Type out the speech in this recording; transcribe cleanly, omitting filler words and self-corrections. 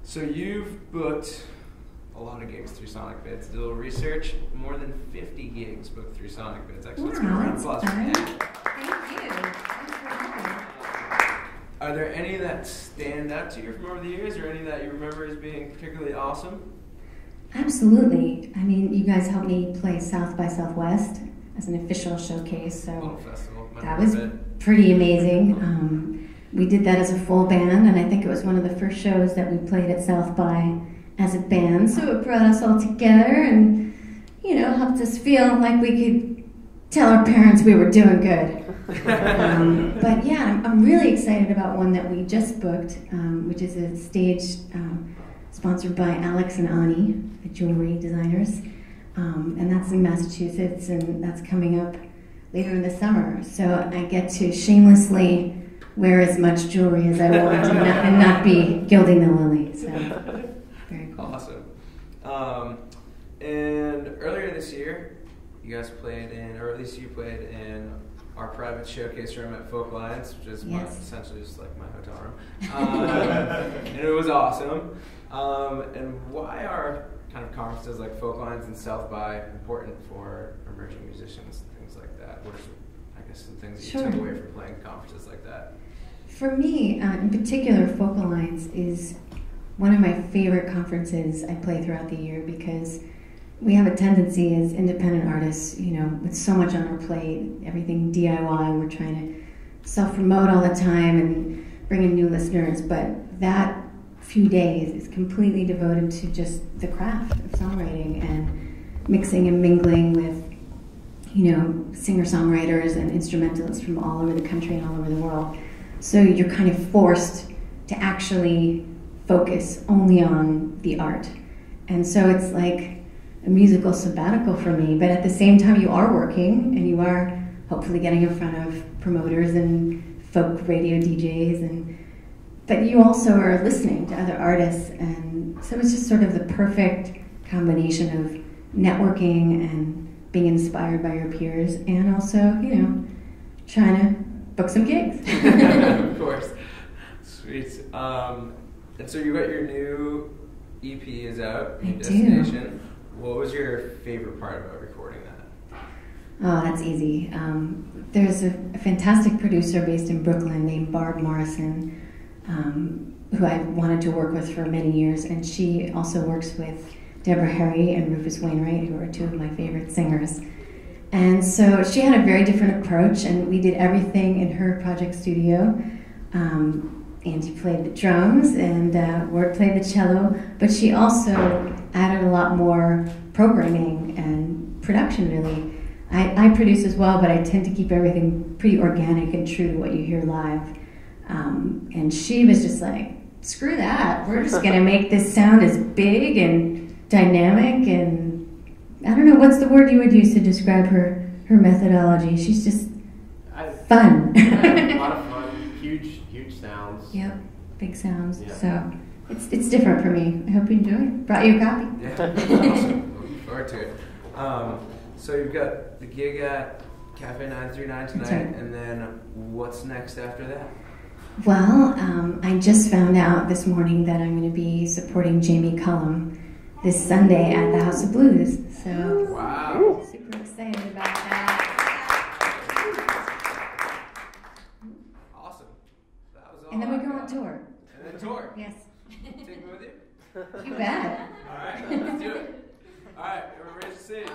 So you've booked a lot of gigs through SonicBids. Did a little research. More than 50 gigs booked through SonicBids. Actually, it's a round of applause for that. Thank you. Thanks for having me. Are there any that stand out to you from over the years, or any that you remember as being particularly awesome? Absolutely. I mean, you guys helped me play South by Southwest as an official showcase, so Little festival. that was pretty amazing. We did that as a full band, and I think it was one of the first shows that we played at South by as a band, so it brought us all together and, you know, helped us feel like we could tell our parents we were doing good. But yeah, I'm really excited about one that we just booked, which is a stage sponsored by Alex and Ani, the jewelry designers, and that's in Massachusetts, and that's coming up later in the summer. So I get to shamelessly wear as much jewelry as I want and not be gilding the lily. So very cool. Awesome. And earlier this year, you guys played in, or at least you played in our private showcase room at Folk Lions, which is essentially just like my hotel room. And it was awesome. And why are kind of conferences like Folk Lions and South by important for emerging musicians, things like that? What are some, I guess, some things that you took away from playing conferences like that? For me, in particular, Folk Lions is one of my favorite conferences I play throughout the year, because we have a tendency as independent artists, you know, with so much on our plate, everything DIY, we're trying to self-promote all the time and bring in new listeners, but that few days is completely devoted to just the craft of songwriting and mixing and mingling with, you know, singer-songwriters and instrumentalists from all over the country and all over the world. So you're kind of forced to actually focus only on the art. And so it's like a musical sabbatical for me, but at the same time you are working and you are hopefully getting in front of promoters and folk radio DJs, but you also are listening to other artists, and so it's just sort of the perfect combination of networking and being inspired by your peers, and also, you know, trying to book some gigs. Of course. Sweet. And so you got your new EP is out, Destination. What was your favorite part about recording that? Oh, that's easy. There's a fantastic producer based in Brooklyn named Barb Morrison, who I've wanted to work with for many years, and she also works with Deborah Harry and Rufus Wainwright, who are two of my favorite singers. And so she had a very different approach, and we did everything in her project studio. Angie played the drums, and Ward played the cello, but she also added a lot more programming and production, really. I produce as well, but I tend to keep everything pretty organic and true to what you hear live. And she was just like, screw that, we're just gonna make this sound as big and dynamic, and I don't know, what's the word you would use to describe her methodology? She's just fun. A lot of fun, huge sounds. Yep, big sounds. Yeah. So it's different for me. I hope you enjoy it. Brought you a copy. Yeah, awesome. Looking forward to it. So you've got the gig at Cafe 939 tonight, right. And then what's next after that? Well, I just found out this morning that I'm going to be supporting Jamie Cullum this Sunday at the House of Blues. So wow, super excited about that. Awesome. That was all. And then we go on tour. And then tour. Yes. Take me with you. You bet. All right, let's do it. All right, we're ready to sing.